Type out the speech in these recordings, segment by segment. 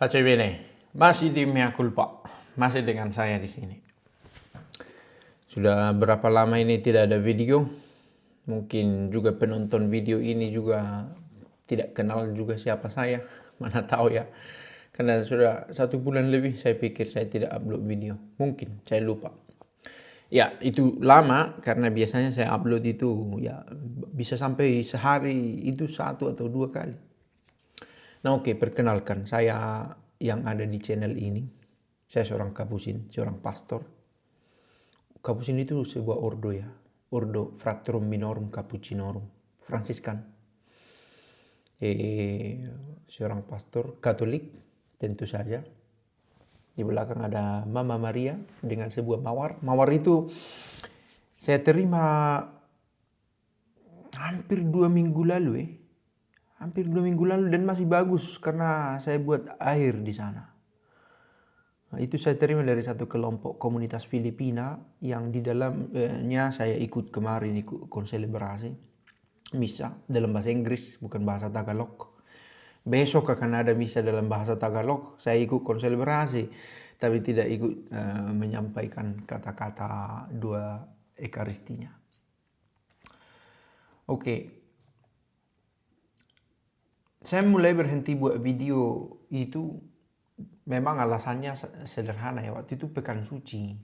Pace bene, masih di Mea Culpa, masih dengan saya di sini. Sudah berapa lama ini tidak ada video? Mungkin juga penonton video ini juga tidak kenal juga siapa saya, mana tahu ya. Karena sudah 1 bulan lebih saya pikir saya tidak upload video. Mungkin saya lupa. Ya itu lama karena biasanya saya upload itu ya bisa sampai sehari itu 1 atau 2 kali. Nah oke, perkenalkan saya yang ada di channel ini. Saya seorang kapusin, seorang pastor. Kapusin itu sebuah ordo ya. Ordo Fratrum Minorum Capucinorum. Fransiskan. Seorang pastor Katolik tentu saja. Di belakang ada Mama Maria dengan sebuah mawar. Mawar itu saya terima hampir 2 minggu lalu Hampir 2 minggu lalu dan masih bagus karena saya buat air di sana. Nah, itu saya terima dari satu kelompok komunitas Filipina yang di dalamnya saya ikut kemarin ikut konselebrasi misa dalam bahasa Inggris bukan bahasa Tagalog. Besok akan ada misa dalam bahasa Tagalog. Saya ikut konselebrasi tapi tidak ikut menyampaikan kata-kata dua ekaristinya. Oke. Saya mulai berhenti buat video itu memang alasannya sederhana ya. Waktu itu pekan suci.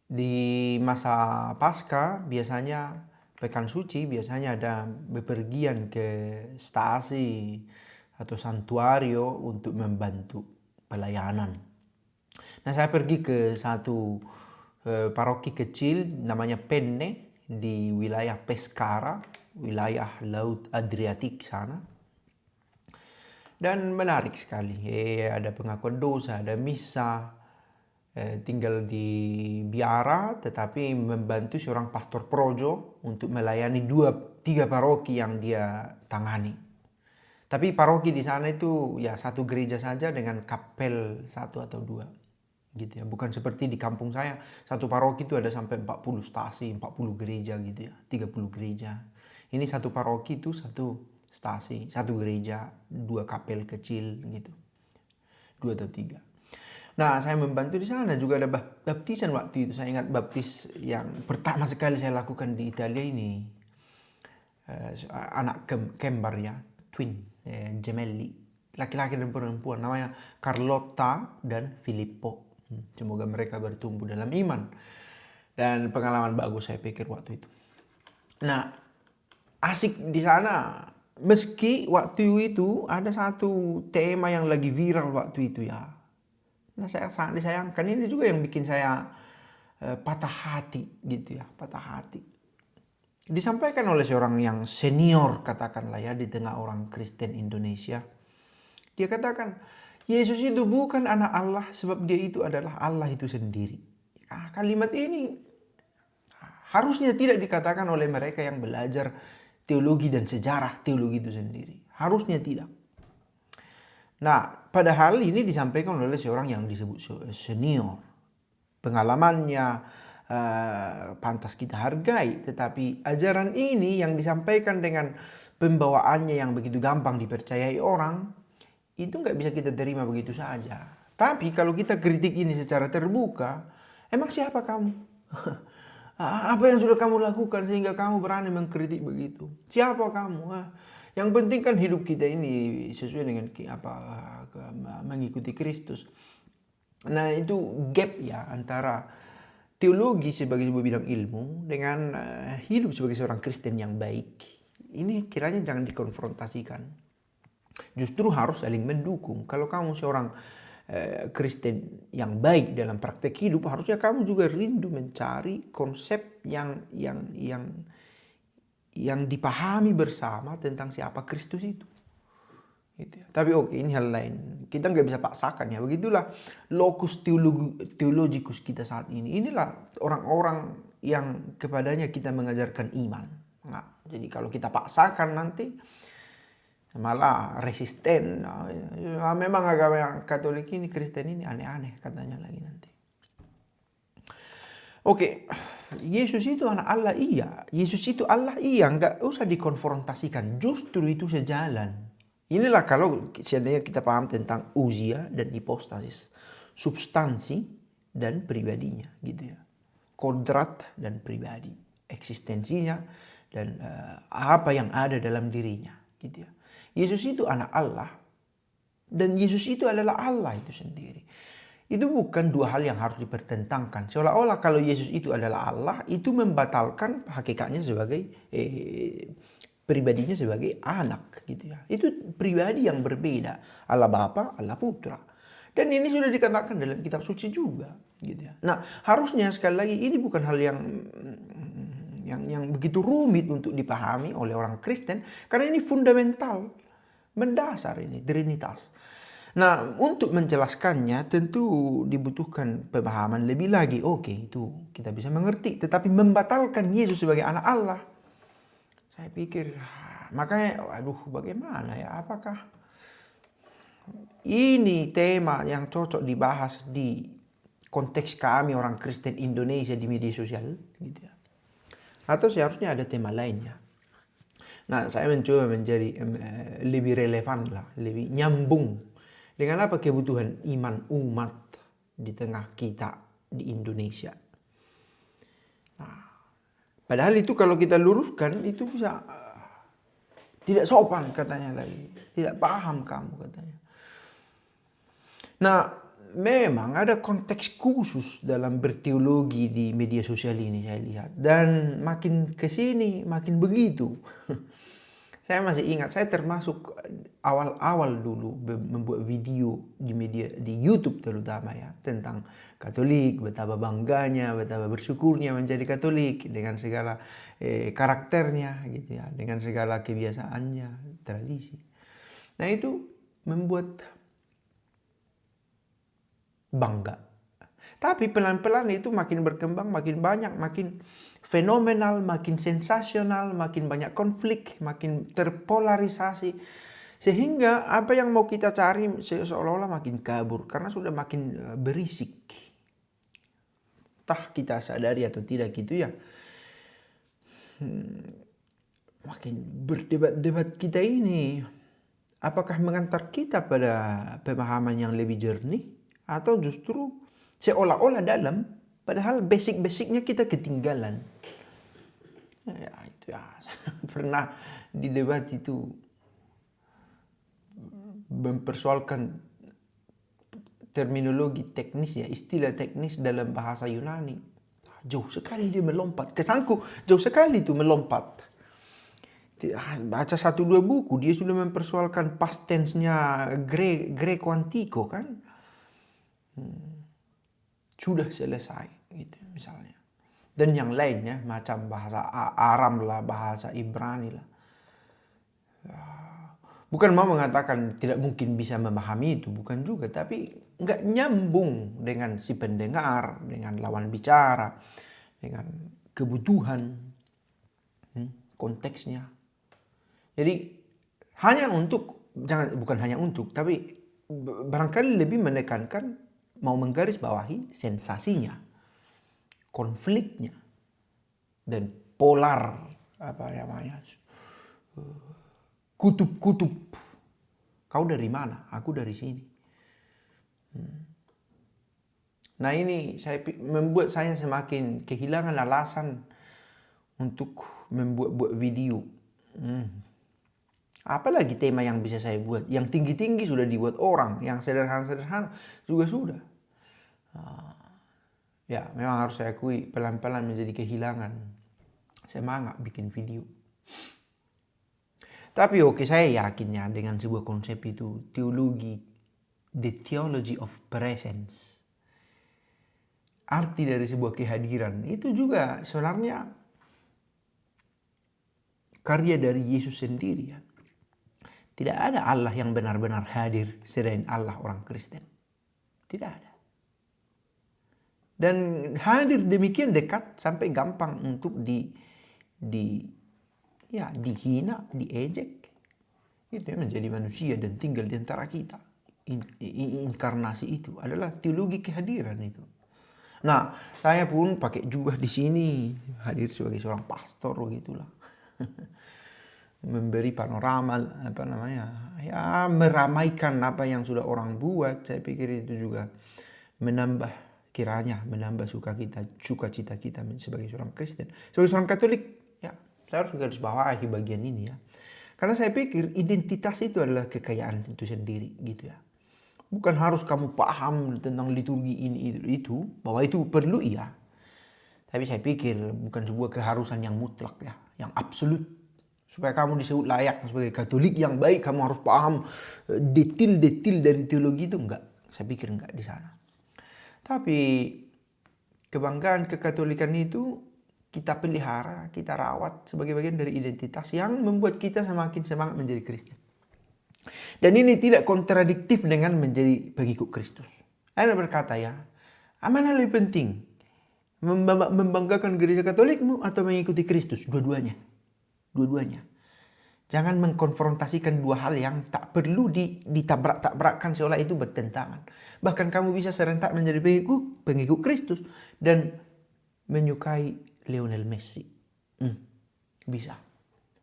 Di masa Paskah biasanya pekan suci biasanya ada bepergian ke stasi atau santuario untuk membantu pelayanan. Nah saya pergi ke satu paroki kecil namanya Penne di wilayah Pescara, wilayah Laut Adriatik sana. Dan menarik sekali, ada pengakuan dosa, ada misa, tinggal di biara tetapi membantu seorang pastor projo untuk melayani 2-3 paroki yang dia tangani. Tapi paroki di sana itu ya satu gereja saja dengan kapel 1 atau 2 gitu ya. Bukan seperti di kampung saya, satu paroki itu ada sampai 40 stasi, 40 gereja gitu ya, 30 gereja. Ini satu paroki itu satu stasi, satu gereja, 2 kapel kecil gitu. 2 atau 3. Nah, saya membantu di sana juga ada baptisan waktu itu. Saya ingat baptis yang pertama sekali saya lakukan di Italia ini. Anak kembar ya, twin, gemelli. Laki-laki dan perempuan namanya Carlotta dan Filippo. Semoga mereka bertumbuh dalam iman. Dan pengalaman bagus saya pikir waktu itu. Nah, asik di sana. Meski waktu itu ada satu tema yang lagi viral waktu itu ya. Nah saya sangat disayangkan, ini juga yang bikin saya patah hati gitu ya, patah hati. Disampaikan oleh seorang yang senior katakanlah ya di tengah orang Kristen Indonesia. Dia katakan, Yesus itu bukan anak Allah sebab dia itu adalah Allah itu sendiri. Kalimat ini harusnya tidak dikatakan oleh mereka yang belajar teologi dan sejarah teologi itu sendiri. Harusnya tidak. Nah, padahal ini disampaikan oleh seorang yang disebut senior. Pengalamannya pantas kita hargai. Tetapi ajaran ini yang disampaikan dengan pembawaannya yang begitu gampang dipercayai orang, itu nggak bisa kita terima begitu saja. Tapi kalau kita kritik ini secara terbuka, emang siapa kamu? Apa yang sudah kamu lakukan sehingga kamu berani mengkritik begitu? Siapa kamu? Yang penting kan hidup kita ini sesuai dengan mengikuti Kristus. Nah itu gap ya antara teologi sebagai sebuah bidang ilmu dengan hidup sebagai seorang Kristen yang baik. Ini kiranya jangan dikonfrontasikan. Justru harus saling mendukung. Kalau kamu seorang Kristen yang baik dalam praktek hidup, harusnya kamu juga rindu mencari konsep yang dipahami bersama tentang siapa Kristus itu. Gitu ya. Tapi oke, ini hal lain. Kita nggak bisa paksakan ya. Begitulah locus theologicus kita saat ini. Inilah orang-orang yang kepadanya kita mengajarkan iman. Nah, jadi kalau kita paksakan nanti malah resisten. Nah, memang agama Katolik ini, Kristen ini aneh-aneh katanya lagi nanti. Oke, Yesus itu anak Allah iya. Yesus itu Allah iya. Nggak usah dikonfrontasikan. Justru itu sejalan. Inilah kalau seandainya kita paham tentang ousia dan hipostasis, substansi dan pribadinya, gitu ya. Kodrat dan pribadi, eksistensinya dan apa yang ada dalam dirinya, gitu ya. Yesus itu anak Allah dan Yesus itu adalah Allah itu sendiri. Itu bukan dua hal yang harus dipertentangkan. Seolah-olah kalau Yesus itu adalah Allah, itu membatalkan hakikatnya sebagai pribadinya sebagai anak, gitu ya. Itu pribadi yang berbeda, Allah Bapa, Allah Putra. Dan ini sudah dikatakan dalam kitab suci juga, gitu ya. Nah, harusnya sekali lagi ini bukan hal yang begitu rumit untuk dipahami oleh orang Kristen, karena ini fundamental, mendasar ini Trinitas. Nah, untuk menjelaskannya tentu dibutuhkan pemahaman lebih lagi. Oke, itu kita bisa mengerti, tetapi membatalkan Yesus sebagai anak Allah, saya pikir, makanya waduh bagaimana ya, apakah ini tema yang cocok dibahas di konteks kami orang Kristen Indonesia di media sosial, gitu ya. Atau seharusnya ada tema lainnya. Nah, saya mencoba menjadi lebih relevan lah, lebih nyambung dengan apa kebutuhan iman umat di tengah kita di Indonesia. Padahal itu kalau kita luruskan itu bisa tidak sopan katanya lagi. Tidak paham kamu katanya. Nah, memang ada konteks khusus dalam berteologi di media sosial ini saya lihat. Dan makin kesini makin begitu. Saya masih ingat, saya termasuk awal-awal dulu membuat video di media, di YouTube terutama ya, tentang Katolik, betapa bangganya, betapa bersyukurnya menjadi Katolik dengan segala karakternya gitu ya, dengan segala kebiasaannya, tradisi. Nah, itu membuat bangga. Tapi pelan-pelan itu makin berkembang, makin banyak, makin fenomenal, makin sensasional, makin banyak konflik, makin terpolarisasi. Sehingga apa yang mau kita cari seolah-olah makin kabur karena sudah makin berisik. Entah kita sadari atau tidak gitu ya. Makin berdebat-debat kita ini apakah mengantar kita pada pemahaman yang lebih jernih atau justru seolah-olah dalam, padahal basic-basicnya kita ketinggalan. Ya itu ya, pernah di debat itu mempersoalkan terminologi teknis ya, istilah teknis dalam bahasa Yunani. Jauh sekali dia melompat. Kesanku jauh sekali itu melompat. Baca 1-2 buku dia sudah mempersoalkan past tense-nya Greco Antiko kan. Sudah selesai gitu misalnya. Dan yang lainnya macam bahasa Aram lah, bahasa Ibrani lah. Bukan mau mengatakan tidak mungkin bisa memahami itu, bukan juga, tapi nggak nyambung dengan si pendengar, dengan lawan bicara, dengan kebutuhan konteksnya. Jadi bukan hanya untuk, tapi barangkali lebih menekankan, mau menggarisbawahi sensasinya, konfliknya, dan polar kutub-kutub. Kau dari mana? Aku dari sini. Nah ini membuat saya semakin kehilangan alasan untuk membuat video. Apalagi tema yang bisa saya buat? Yang tinggi-tinggi sudah dibuat orang, yang sederhana-sederhana juga sudah. Ya memang harus saya akui pelan-pelan menjadi kehilangan semangat bikin video. Tapi oke, saya yakinnya dengan sebuah konsep itu, teologi, the theology of presence. Arti dari sebuah kehadiran itu juga sebenarnya karya dari Yesus sendiri ya. Tidak ada Allah yang benar-benar hadir selain Allah orang Kristen. Tidak ada. Dan hadir demikian dekat sampai gampang untuk dihina, diejek. Itu menjadi manusia dan tinggal di antara kita. Inkarnasi itu adalah teologi kehadiran itu. Nah, saya pun pakai juga di sini hadir sebagai seorang pastor gitulah. memberi panorama, apa namanya, ya meramaikan apa yang sudah orang buat. Saya pikir itu juga menambah sukacita kita sebagai seorang Kristen, sebagai seorang Katolik. Ya, saya harus garis bawahi bagian ini ya. Karena saya pikir identitas itu adalah kekayaan itu sendiri gitu ya. Bukan harus kamu paham tentang liturgi ini itu, bahwa itu perlu iya. Tapi saya pikir bukan sebuah keharusan yang mutlak ya, yang absolut. Supaya kamu disebut layak sebagai Katolik yang baik, kamu harus paham detil-detil dari teologi itu, enggak. Saya pikir enggak di sana. Tapi kebanggaan kekatolikan itu kita pelihara, kita rawat sebagai bagian dari identitas yang membuat kita semakin semangat menjadi Kristen. Dan ini tidak kontradiktif dengan menjadi pengikut Kristus. Anda berkata ya, mana lebih penting? Membanggakan gereja Katolikmu atau mengikuti Kristus? Dua-duanya. Jangan mengkonfrontasikan dua hal yang tak perlu ditabrak-tabrakkan seolah itu bertentangan. Bahkan kamu bisa serentak menjadi pengikut Kristus dan menyukai Lionel Messi. Bisa.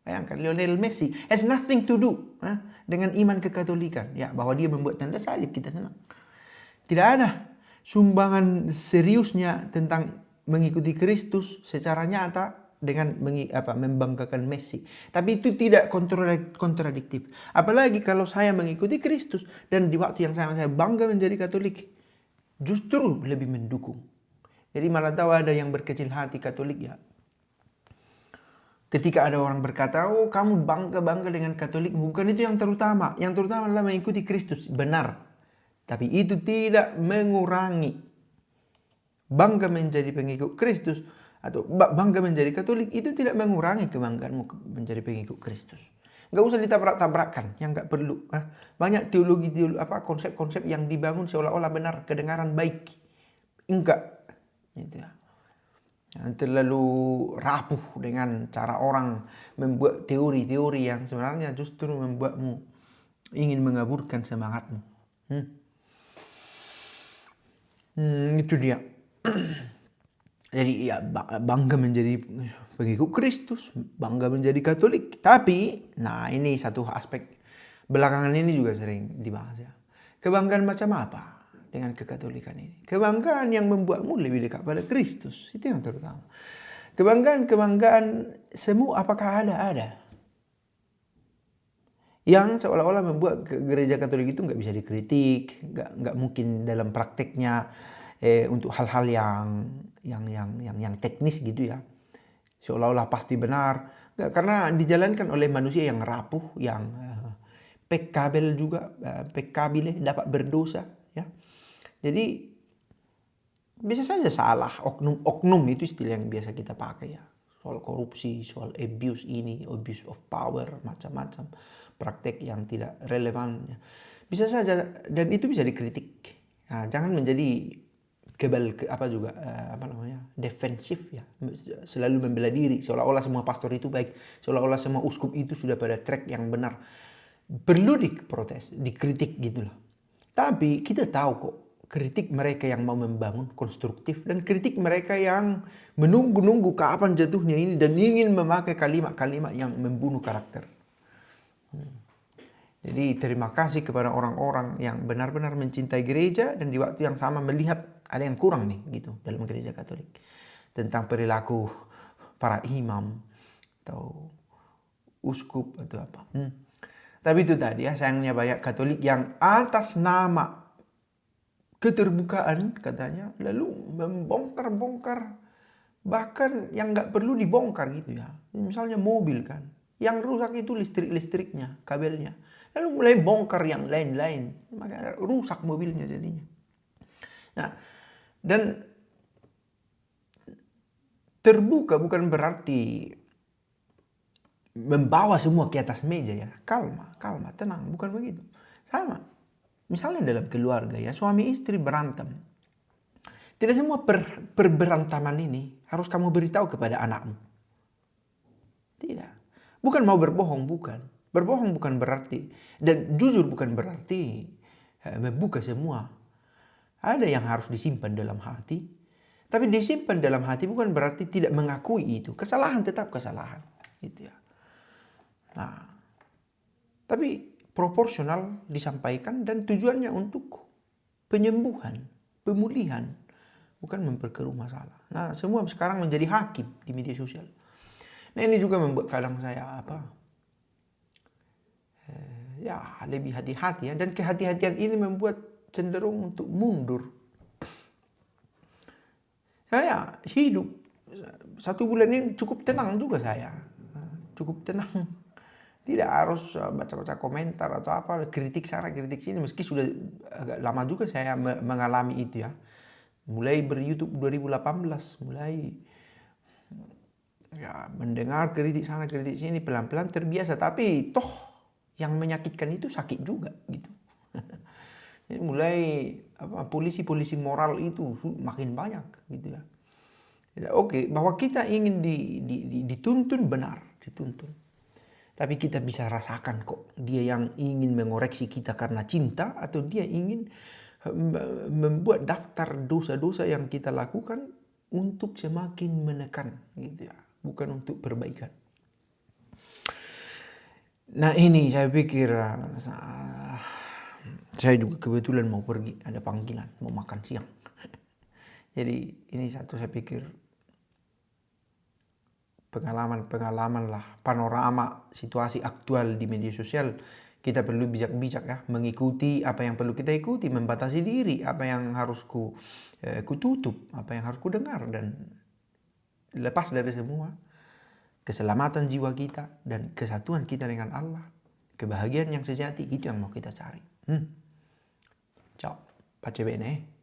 Bayangkan, Lionel Messi has nothing to do dengan iman kekatolikan. Ya, bahwa dia membuat tanda salib, kita senang. Tidak ada sumbangan seriusnya tentang mengikuti Kristus secara nyata dengan membanggakan Messi. Tapi itu tidak kontradiktif. Apalagi kalau saya mengikuti Kristus dan di waktu yang sama saya bangga menjadi Katolik, justru lebih mendukung. Jadi malah tahu ada yang berkecil hati Katolik ya. Ketika ada orang berkata, oh kamu bangga dengan Katolik, bukan itu yang terutama. Yang terutama adalah mengikuti Kristus. Benar. Tapi itu tidak mengurangi bangga menjadi pengikut Kristus atau bangga menjadi Katolik, itu tidak mengurangi kebanggaanmu menjadi pengikut Kristus. Gak usah ditabrak-tabrakan yang gak perlu. Banyak teologi konsep-konsep yang dibangun seolah-olah benar, kedengaran baik. Enggak. Gitu ya. Yang terlalu rapuh dengan cara orang membuat teori-teori yang sebenarnya justru membuatmu ingin mengaburkan semangatmu. Itu dia. Jadi ya bangga menjadi pengikut Kristus, bangga menjadi Katolik. Tapi, nah ini satu aspek belakangan ini juga sering dibahas ya. Kebanggaan macam apa dengan kekatolikan ini? Kebanggaan yang membuatmu lebih dekat pada Kristus, itu yang terutama. Kebanggaan semu apakah ada? Yang seolah-olah membuat gereja Katolik itu nggak bisa dikritik, nggak mungkin dalam prakteknya untuk hal-hal yang teknis gitu ya, seolah-olah pasti benar, karena dijalankan oleh manusia yang rapuh, yang pekkabel juga, pekkabile, dapat berdosa ya. Jadi bisa saja salah, oknum itu istilah yang biasa kita pakai ya, soal korupsi, soal abuse of power, macam-macam praktek yang tidak relevan ya. Bisa saja, dan itu bisa dikritik. Nah, jangan menjadi defensif ya, selalu membela diri seolah-olah semua pastor itu baik, seolah-olah semua uskup itu sudah pada track yang benar. Perlu diprotes, dikritik gitulah. Tapi kita tahu kok kritik mereka yang mau membangun, konstruktif, dan kritik mereka yang menunggu-nunggu kapan jatuhnya ini dan ingin memakai kalimat-kalimat yang membunuh karakter. Jadi terima kasih kepada orang-orang yang benar-benar mencintai gereja dan di waktu yang sama melihat ada yang kurang nih gitu dalam gereja Katolik tentang perilaku para imam atau uskup atau apa. Tapi itu tadi ya, sayangnya banyak Katolik yang atas nama keterbukaan katanya lalu membongkar-bongkar bahkan yang nggak perlu dibongkar gitu ya. Misalnya mobil kan, yang rusak itu listriknya, kabelnya. Lalu mulai bongkar yang lain-lain, maka rusak mobilnya jadinya. Nah, dan terbuka bukan berarti membawa semua ke atas meja ya. Kalma, tenang, bukan begitu. Sama. Misalnya dalam keluarga ya, suami istri berantem. Tidak semua perberantaman ini harus kamu beritahu kepada anakmu. Tidak. Bukan mau berbohong, bukan. Berbohong bukan berarti, dan jujur bukan berarti membuka semua. Ada yang harus disimpan dalam hati. Tapi disimpan dalam hati bukan berarti tidak mengakui itu. Kesalahan tetap kesalahan. Gitu ya. Nah, tapi proporsional disampaikan dan tujuannya untuk penyembuhan, pemulihan, bukan memperkeruh masalah. Nah, semua sekarang menjadi hakim di media sosial. Nah, ini juga membuat kadang saya ya lebih hati-hati ya, dan kehati-hatian ini membuat cenderung untuk mundur. Saya hidup 1 bulan ini cukup tenang juga saya, cukup tenang. Tidak harus baca-baca komentar atau apa, kritik sana kritik sini, meski sudah agak lama juga saya mengalami itu ya. Mulai ber-YouTube 2018, mulai ya mendengar kritik sana kritik sini, pelan-pelan terbiasa, tapi toh yang menyakitkan itu sakit juga gitu. Jadi mulai polisi-polisi moral itu makin banyak gitu ya. Oke, bahwa kita ingin dituntun benar, dituntun. Tapi kita bisa rasakan kok dia yang ingin mengoreksi kita karena cinta, atau dia ingin membuat daftar dosa-dosa yang kita lakukan untuk semakin menekan gitu ya, bukan untuk perbaikan. Nah, ini saya pikir saya juga kebetulan mau pergi, ada panggilan mau makan siang. Jadi ini satu saya pikir pengalaman lah, panorama situasi aktual di media sosial. Kita perlu bijak-bijak ya, mengikuti apa yang perlu kita ikuti, membatasi diri, apa yang harus ku tutup, apa yang harus ku dengar, dan lepas dari semua, keselamatan jiwa kita dan kesatuan kita dengan Allah, kebahagiaan yang sejati, itu yang mau kita cari. Ciao, pace bene.